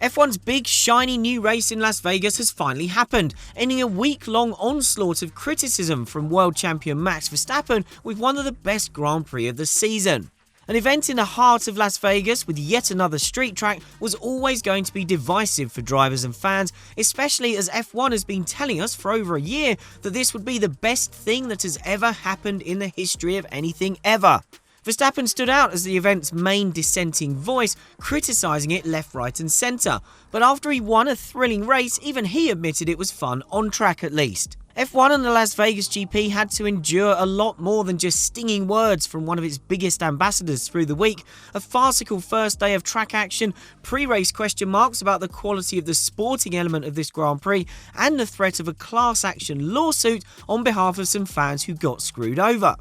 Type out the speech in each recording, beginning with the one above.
F1's big, shiny new race in Las Vegas has finally happened, ending a week-long onslaught of criticism from world champion Max Verstappen with one of the best Grand Prix of the season. An event in the heart of Las Vegas with yet another street track was always going to be divisive for drivers and fans, especially as F1 has been telling us for over a year that this would be the best thing that has ever happened in the history of anything ever. Verstappen stood out as the event's main dissenting voice, criticising it left, right and centre, but after he won a thrilling race, even he admitted it was fun on track at least. F1 and the Las Vegas GP had to endure a lot more than just stinging words from one of its biggest ambassadors through the week, a farcical first day of track action, pre-race question marks about the quality of the sporting element of this Grand Prix, and the threat of a class action lawsuit on behalf of some fans who got screwed over.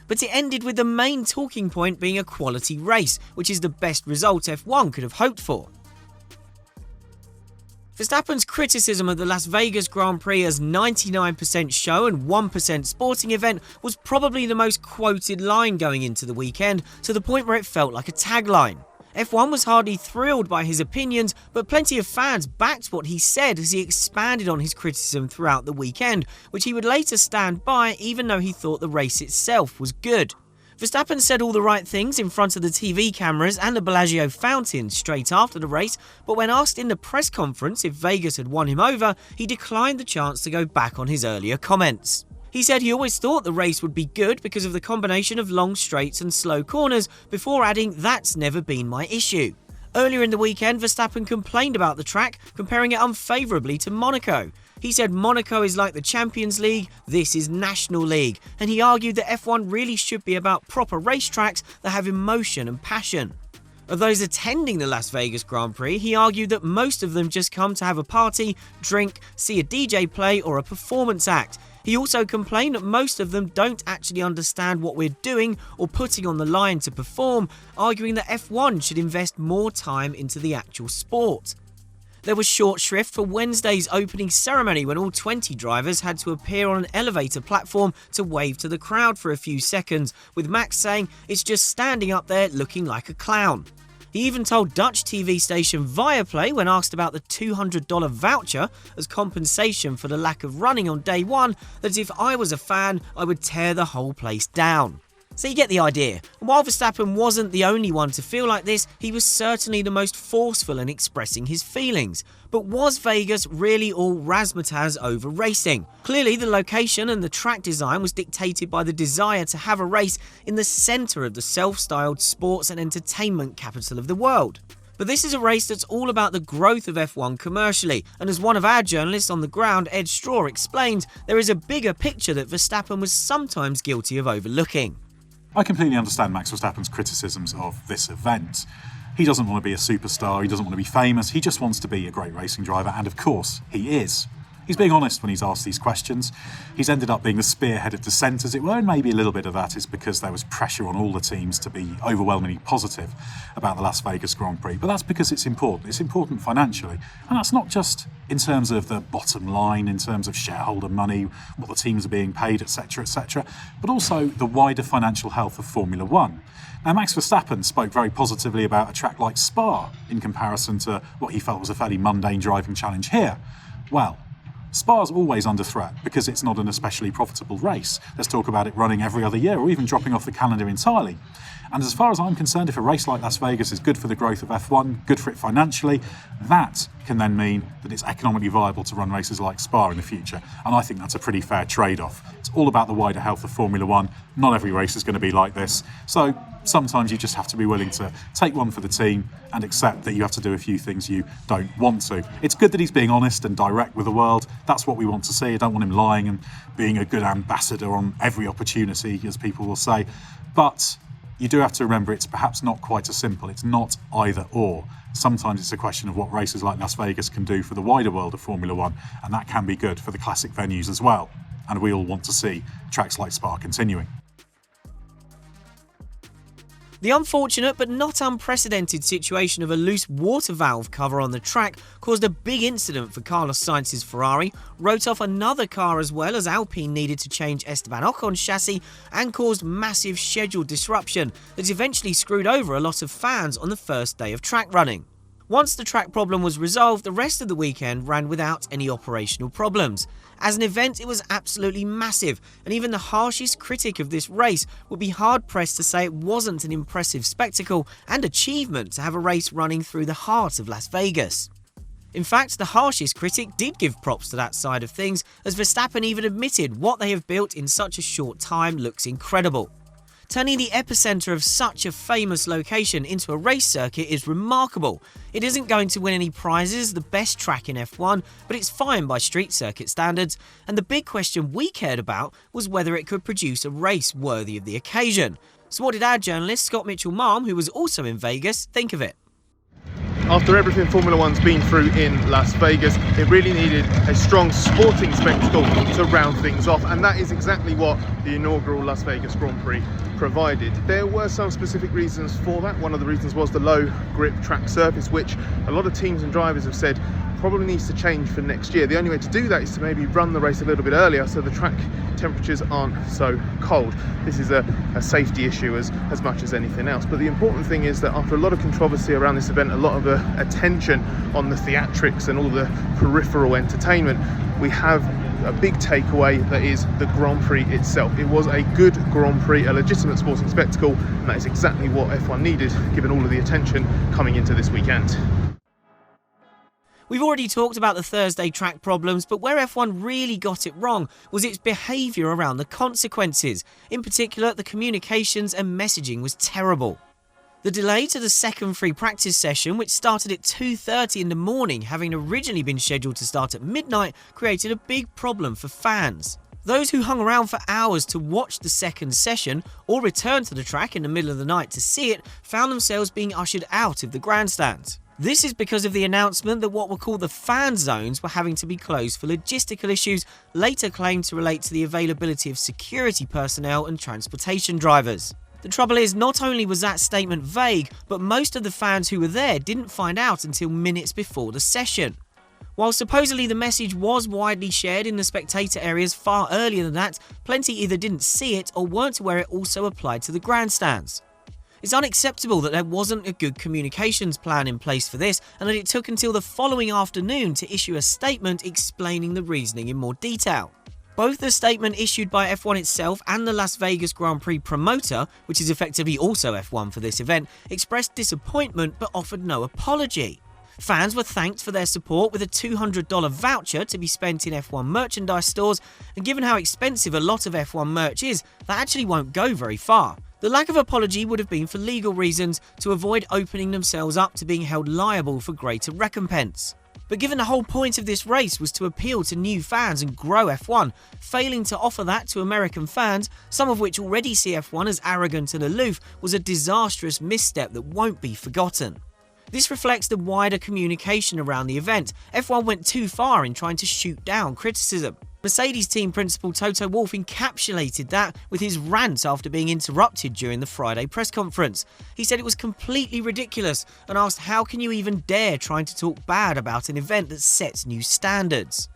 But it ended with the main talking point being a quality race, which is the best result F1 could have hoped for. Verstappen's criticism of the Las Vegas Grand Prix as 99% show and 1% sporting event was probably the most quoted line going into the weekend, to the point where it felt like a tagline. F1 was hardly thrilled by his opinions, but plenty of fans backed what he said as he expanded on his criticism throughout the weekend, which he would later stand by even though he thought the race itself was good. Verstappen said all the right things in front of the TV cameras and the Bellagio fountain straight after the race, but when asked in the press conference if Vegas had won him over, he declined the chance to go back on his earlier comments. He said he always thought the race would be good because of the combination of long straights and slow corners, before adding, "That's never been my issue." Earlier in the weekend, Verstappen complained about the track, comparing it unfavourably to Monaco. He said Monaco is like the Champions League, this is National League, and he argued that F1 really should be about proper racetracks that have emotion and passion. Of those attending the Las Vegas Grand Prix, he argued that most of them just come to have a party, drink, see a DJ play or a performance act. He also complained that most of them don't actually understand what we're doing or putting on the line to perform, arguing that F1 should invest more time into the actual sport. There was short shrift for Wednesday's opening ceremony when all 20 drivers had to appear on an elevator platform to wave to the crowd for a few seconds, with Max saying it's just standing up there looking like a clown. He even told Dutch TV station Viaplay, when asked about the $200 voucher as compensation for the lack of running on day one, that if I was a fan, I would tear the whole place down. So you get the idea. And while Verstappen wasn't the only one to feel like this, he was certainly the most forceful in expressing his feelings. But was Vegas really all razzmatazz over racing? Clearly, the location and the track design was dictated by the desire to have a race in the centre of the self-styled sports and entertainment capital of the world. But this is a race that's all about the growth of F1 commercially, and as one of our journalists on the ground, Ed Straw, explained, there is a bigger picture that Verstappen was sometimes guilty of overlooking. I completely understand Max Verstappen's criticisms of this event. He doesn't want to be a superstar, he doesn't want to be famous, he just wants to be a great racing driver, and of course, he is. He's being honest when he's asked these questions. He's ended up being the spearhead of dissent, as it were, and maybe a little bit of that is because there was pressure on all the teams to be overwhelmingly positive about the Las Vegas Grand Prix. But that's because it's important. It's important financially. And that's not just in terms of the bottom line, in terms of shareholder money, what the teams are being paid, etc., but also the wider financial health of Formula One. Now, Max Verstappen spoke very positively about a track like Spa in comparison to what he felt was a fairly mundane driving challenge here. Well, Spa's always under threat because it's not an especially profitable race. Let's talk about it running every other year or even dropping off the calendar entirely. And as far as I'm concerned, if a race like Las Vegas is good for the growth of F1, good for it financially, that can then mean that it's economically viable to run races like Spa in the future. And I think that's a pretty fair trade-off. It's all about the wider health of Formula One. Not every race is going to be like this. So sometimes you just have to be willing to take one for the team and accept that you have to do a few things you don't want to. It's good that he's being honest and direct with the world. That's what we want to see. I don't want him lying and being a good ambassador on every opportunity, as people will say. But you do have to remember it's perhaps not quite as simple. It's not either or. Sometimes it's a question of what races like Las Vegas can do for the wider world of Formula One, and that can be good for the classic venues as well. And we all want to see tracks like Spa continuing. The unfortunate but not unprecedented situation of a loose water valve cover on the track caused a big incident for Carlos Sainz's Ferrari, wrote off another car as well as Alpine needed to change Esteban Ocon's chassis, and caused massive schedule disruption that eventually screwed over a lot of fans on the first day of track running. Once the track problem was resolved, the rest of the weekend ran without any operational problems. As an event, it was absolutely massive, and even the harshest critic of this race would be hard-pressed to say it wasn't an impressive spectacle and achievement to have a race running through the heart of Las Vegas. In fact, the harshest critic did give props to that side of things, as Verstappen even admitted what they have built in such a short time looks incredible. Turning the epicenter of such a famous location into a race circuit is remarkable. It isn't going to win any prizes, the best track in F1, but it's fine by street circuit standards, and the big question we cared about was whether it could produce a race worthy of the occasion. So what did our journalist Scott Mitchell-Malm, who was also in Vegas, think of it? After everything Formula One's been through in Las Vegas, it really needed a strong sporting spectacle to round things off, and that is exactly what the inaugural Las Vegas Grand Prix provided. There were some specific reasons for that. One of the reasons was the low grip track surface, which a lot of teams and drivers have said probably needs to change for next year. The only way to do that is to maybe run the race a little bit earlier so the track temperatures aren't so cold. This is a safety issue as much as anything else. But the important thing is that after a lot of controversy around this event, a lot of attention on the theatrics and all the peripheral entertainment, we have a big takeaway that is the Grand Prix itself. It was a good Grand Prix, a legitimate sporting spectacle, and that is exactly what F1 needed, given all of the attention coming into this weekend. We've already talked about the Thursday track problems, but where F1 really got it wrong was its behaviour around the consequences. In particular, the communications and messaging was terrible. The delay to the second free practice session, which started at 2:30 in the morning, having originally been scheduled to start at midnight, created a big problem for fans. Those who hung around for hours to watch the second session or returned to the track in the middle of the night to see it found themselves being ushered out of the grandstand. This is because of the announcement that what were called the fan zones were having to be closed for logistical issues, later claimed to relate to the availability of security personnel and transportation drivers. The trouble is, not only was that statement vague, but most of the fans who were there didn't find out until minutes before the session. While supposedly the message was widely shared in the spectator areas far earlier than that, plenty either didn't see it or weren't aware it also applied to the grandstands. It's unacceptable that there wasn't a good communications plan in place for this, and that it took until the following afternoon to issue a statement explaining the reasoning in more detail. Both the statement issued by F1 itself and the Las Vegas Grand Prix promoter, which is effectively also F1 for this event, expressed disappointment but offered no apology. Fans were thanked for their support with a $200 voucher to be spent in F1 merchandise stores, and given how expensive a lot of F1 merch is, that actually won't go very far. The lack of apology would have been for legal reasons, to avoid opening themselves up to being held liable for greater recompense. But given the whole point of this race was to appeal to new fans and grow F1, failing to offer that to American fans, some of which already see F1 as arrogant and aloof, was a disastrous misstep that won't be forgotten. This reflects the wider communication around the event. F1 went too far in trying to shoot down criticism. Mercedes team principal Toto Wolff encapsulated that with his rant after being interrupted during the Friday press conference. He said it was completely ridiculous and asked, how can you even dare trying to talk bad about an event that sets new standards?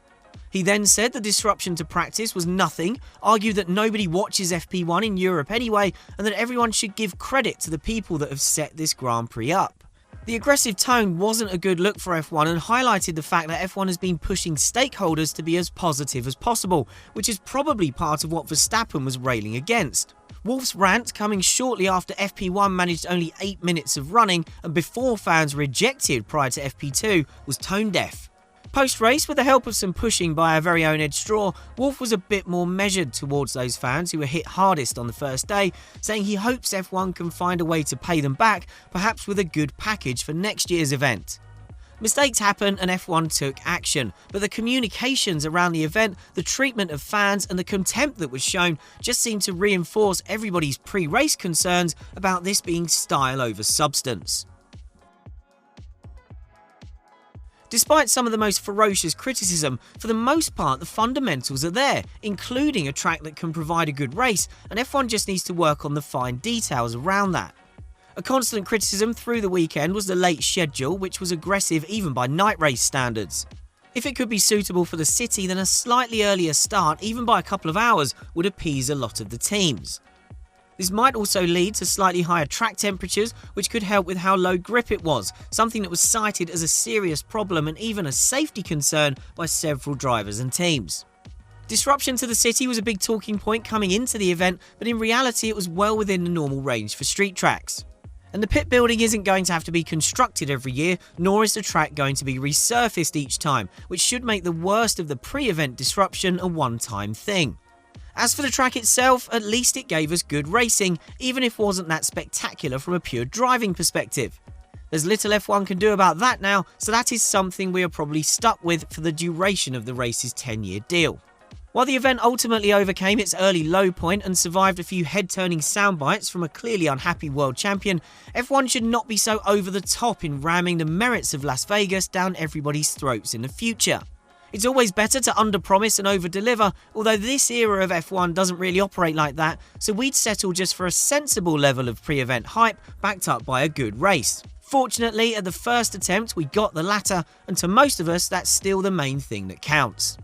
He then said the disruption to practice was nothing, argued that nobody watches FP1 in Europe anyway, and that everyone should give credit to the people that have set this Grand Prix up. The aggressive tone wasn't a good look for F1 and highlighted the fact that F1 has been pushing stakeholders to be as positive as possible, which is probably part of what Verstappen was railing against. Wolff's rant, coming shortly after FP1 managed only 8 minutes of running and before fans were ejected prior to FP2, was tone deaf. Post-race, with the help of some pushing by our very own Ed Straw, Wolff was a bit more measured towards those fans who were hit hardest on the first day, saying he hopes F1 can find a way to pay them back, perhaps with a good package for next year's event. Mistakes happen and F1 took action, but the communications around the event, the treatment of fans and the contempt that was shown just seemed to reinforce everybody's pre-race concerns about this being style over substance. Despite some of the most ferocious criticism, for the most part the fundamentals are there, including a track that can provide a good race, and F1 just needs to work on the fine details around that. A constant criticism through the weekend was the late schedule, which was aggressive even by night race standards. If it could be suitable for the city, then a slightly earlier start, even by a couple of hours, would appease a lot of the teams. This might also lead to slightly higher track temperatures, which could help with how low grip it was, something that was cited as a serious problem and even a safety concern by several drivers and teams. Disruption to the city was a big talking point coming into the event, but in reality it was well within the normal range for street tracks. And the pit building isn't going to have to be constructed every year, nor is the track going to be resurfaced each time, which should make the worst of the pre-event disruption a one-time thing. As for the track itself, at least it gave us good racing, even if it wasn't that spectacular from a pure driving perspective. There's little F1 can do about that now, so that is something we are probably stuck with for the duration of the race's 10-year deal. While the event ultimately overcame its early low point and survived a few head-turning soundbites from a clearly unhappy world champion, F1 should not be so over the top in ramming the merits of Las Vegas down everybody's throats in the future. It's always better to underpromise and overdeliver, although this era of F1 doesn't really operate like that, so we'd settle just for a sensible level of pre-event hype backed up by a good race. Fortunately, at the first attempt we got the latter, and to most of us that's still the main thing that counts.